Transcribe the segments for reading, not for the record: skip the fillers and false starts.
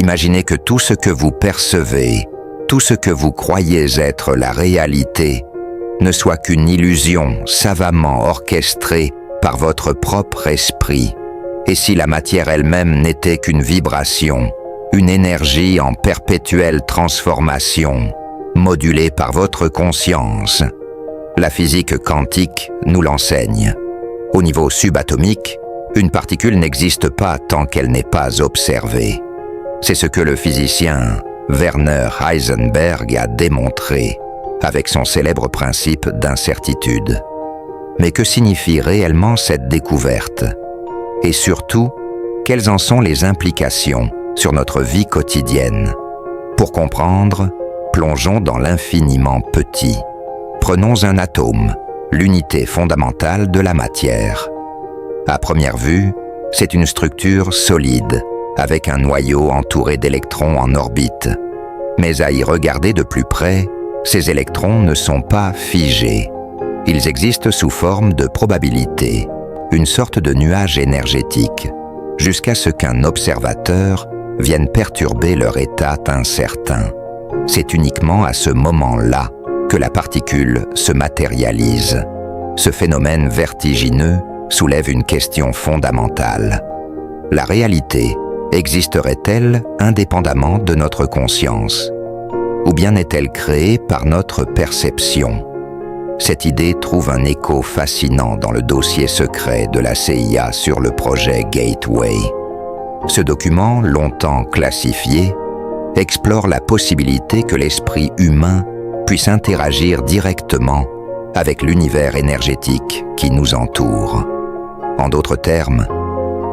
Imaginez que tout ce que vous percevez, tout ce que vous croyez être la réalité, ne soit qu'une illusion savamment orchestrée par votre propre esprit. Et si la matière elle-même n'était qu'une vibration, une énergie en perpétuelle transformation, modulée par votre conscience. La physique quantique nous l'enseigne. Au niveau subatomique, une particule n'existe pas tant qu'elle n'est pas observée. C'est ce que le physicien Werner Heisenberg a démontré avec son célèbre principe d'incertitude. Mais que signifie réellement cette découverte? Et surtout, quelles en sont les implications sur notre vie quotidienne? Pour comprendre, plongeons dans l'infiniment petit. Prenons un atome, l'unité fondamentale de la matière. À première vue, c'est une structure solide, avec un noyau entouré d'électrons en orbite. Mais à y regarder de plus près, ces électrons ne sont pas figés. Ils existent sous forme de probabilités, une sorte de nuage énergétique, jusqu'à ce qu'un observateur vienne perturber leur état incertain. C'est uniquement à ce moment-là que la particule se matérialise. Ce phénomène vertigineux soulève une question fondamentale. La réalité existerait-elle indépendamment de notre conscience? Ou bien est-elle créée par notre perception? Cette idée trouve un écho fascinant dans le dossier secret de la CIA sur le projet Gateway. Ce document, longtemps classifié, explore la possibilité que l'esprit humain puisse interagir directement avec l'univers énergétique qui nous entoure. En d'autres termes,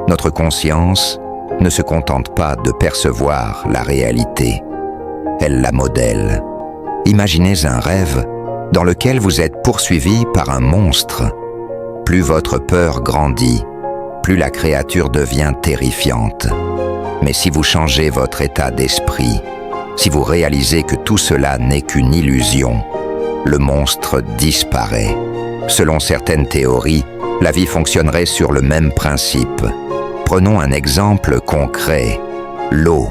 notre conscience ne se contente pas de percevoir la réalité, elle la modèle. Imaginez un rêve dans lequel vous êtes poursuivi par un monstre. Plus votre peur grandit, plus la créature devient terrifiante. Mais si vous changez votre état d'esprit, si vous réalisez que tout cela n'est qu'une illusion, le monstre disparaît. Selon certaines théories, la vie fonctionnerait sur le même principe. Prenons un exemple concret. L'eau.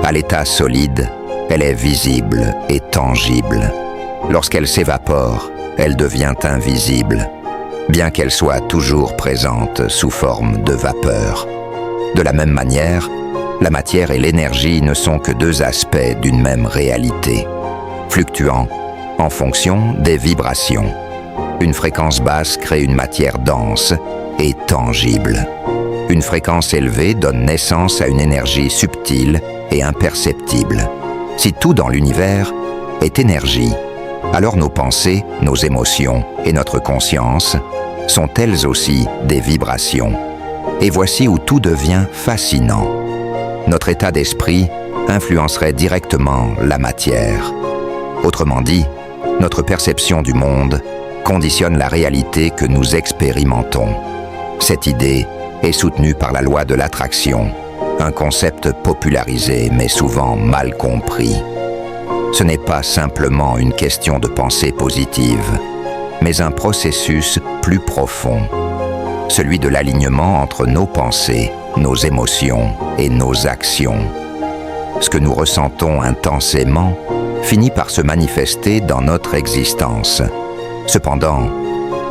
À l'état solide, elle est visible et tangible. Lorsqu'elle s'évapore, elle devient invisible, bien qu'elle soit toujours présente sous forme de vapeur. De la même manière, la matière et l'énergie ne sont que deux aspects d'une même réalité, fluctuant en fonction des vibrations. Une fréquence basse crée une matière dense et tangible. Une fréquence élevée donne naissance à une énergie subtile et imperceptible. Si tout dans l'univers est énergie, alors nos pensées, nos émotions et notre conscience sont elles aussi des vibrations. Et voici où tout devient fascinant. Notre état d'esprit influencerait directement la matière. Autrement dit, notre perception du monde conditionne la réalité que nous expérimentons. Cette idée est soutenue par la loi de l'attraction, un concept popularisé mais souvent mal compris. Ce n'est pas simplement une question de pensée positive, mais un processus plus profond, celui de l'alignement entre nos pensées, nos émotions et nos actions. Ce que nous ressentons intensément finit par se manifester dans notre existence. Cependant,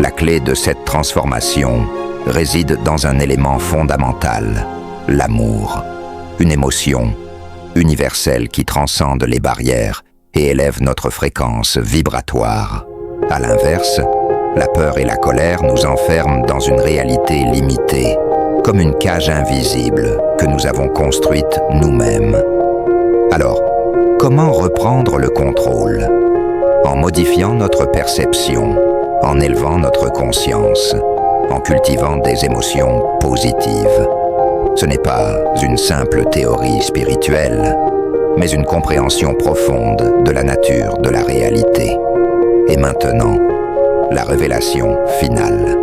la clé de cette transformation réside dans un élément fondamental, l'amour, une émotion universelle qui transcende les barrières et élève notre fréquence vibratoire. À l'inverse, la peur et la colère nous enferment dans une réalité limitée, comme une cage invisible que nous avons construite nous-mêmes. Alors, comment reprendre le contrôle? En modifiant notre perception, en élevant notre conscience, en cultivant des émotions positives. Ce n'est pas une simple théorie spirituelle, mais une compréhension profonde de la nature de la réalité. Et maintenant, la révélation finale.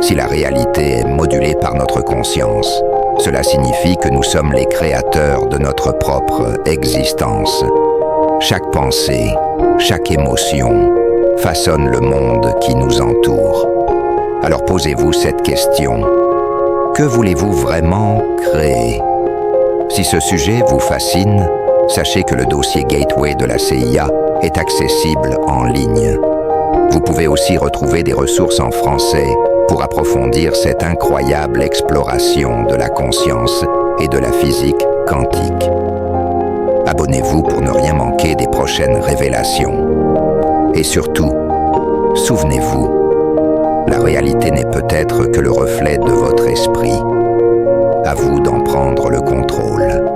Si la réalité est modulée par notre conscience, cela signifie que nous sommes les créateurs de notre propre existence. Chaque pensée, chaque émotion façonne le monde qui nous entoure. Alors posez-vous cette question. Que voulez-vous vraiment créer? Si ce sujet vous fascine, sachez que le dossier Gateway de la CIA est accessible en ligne. Vous pouvez aussi retrouver des ressources en français pour approfondir cette incroyable exploration de la conscience et de la physique quantique. Abonnez-vous pour ne rien manquer des prochaines révélations. Et surtout, souvenez-vous, la réalité n'est peut-être que le reflet de votre esprit. À vous d'en prendre le contrôle.